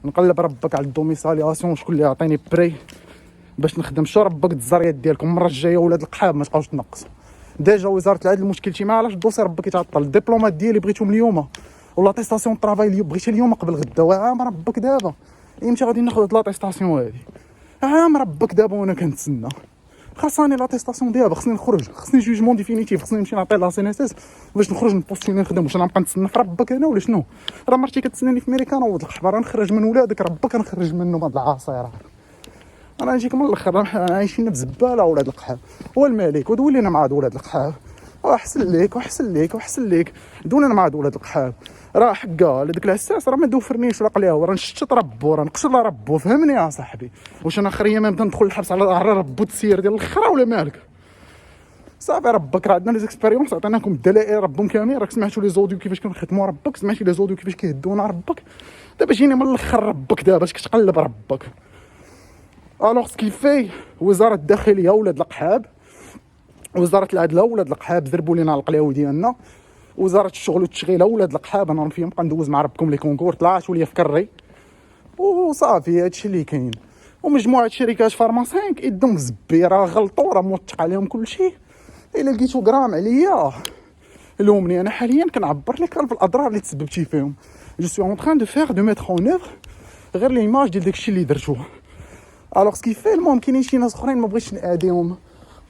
نقلب ربك على الدوميسالياسيون، شكون اللي يعطيني بري باش نخدم. شو ربك الزريات ديالكم المره الجايه ولاد القحاب ما تبقاوش تنقصوا. ديجا وزاره العدل مشكلتي معها علاش الدوسي ربك يتعطل. الدبلومات ديالي بغيتهم اليوم، ولا تيستاسيون طرافاي اللي بغيتها اليوم قبل غدا، وعام ربك دابا امتى غادي ناخذ هاد لاطيستاسيون هادي؟ عام ربك دابا وانا كنتسنى. خاصني لاطيستاسيون دابا، خصني نخرج، خصني جوجمون ديفينيتيف، خصني نمشي نعطي لا سي ان اس اس باش نخرج نبوستيني نخدم. واش نبقى نتسنى في ربك انا ولا شنو؟ راه مرتي كتسناني في ميريكان ولد الخبر نخرج من ولادك ربك، نخرج منهم هاد العصيره. انا نجيك من الاخر، عايشين بزباله ولاد القحاب. هو الملك ودولينا مع هاد ولاد القحاب، واحسن ليك واحسن ليك واحسن ليك. دولينا مع هاد ولاد القحاب، راه حكا لديك العساس راه ما دوفرنيش ولا قليها، راه نشتت ربو، راه نقشر ربو، فهمني يا صاحبي. واش انا خريه ما نبدا ندخل الحبس على ربو التسيير ديال الاخرى ولا مالك؟ صافي ربك راه عندنا لي زيكسبيريونس، عطيناكم الدلائل ربهم كاملين، راك سمعتوا لي زوديو كيفاش كنخدموا ربك، سمعتي لي زوديو كيفاش كيهدونا ربك. دابا جيني من الاخر ربك، دابا اش كتقلب ربك. الوغ سكيفي وزاره الداخليه ولاد القحاب، وزاره العدل ولاد القحاب زربوا لينا القلاوي ديالنا، وزاره الشغل والتشغيل ولاد القحاب. انا فيهم نبقى ندوز مع ربكم لي كونكور، طلعت وليا في كري وصافي هادشي اللي كاين. ومجموعه شركات فارماسينك يدهم زبي، راه غلطوا، راه موثق عليهم كلشي. الا لقيتو غرام عليا لومني، انا حاليا كنعبر لك على الاضرار اللي تسببتي فيهم. جو سوي اون تران دو فيغ دو ميتر اون اوفر غير ليماج ديال داكشي اللي درتو. الوغ سكيفي المهم كاينين شي ناس اخرين ما بغيتش ناديهم،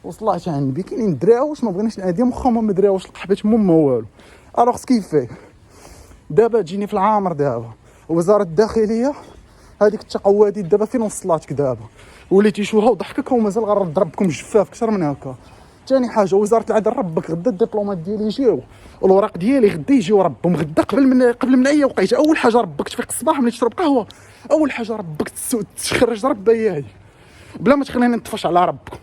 وصلات عندي كاينين الدراوش ما بغيناش ناديهم، واخا هما ما دراوش القحبات ما والو. الوغ سكيفي دابا تجيني في العامر دابا وزاره الداخليه هذيك التقوادي دابا فين وصلاتك دابا؟ وليتي شوها وضحكك ومازال غنرد ربكم الجفاف اكثر من هكا. ثاني حاجه وزاره العدل ربك غدا الدبلومات ديالي يجيو، والوراق ديالي غدا يجيو ربهم غدا قبل من اي وقيته. اول حاجه ربك تفيق الصباح ملي تشرب قهوه، اول حاجه ربك تخرج ربي بلا ما تخليني نطفش على ربكم.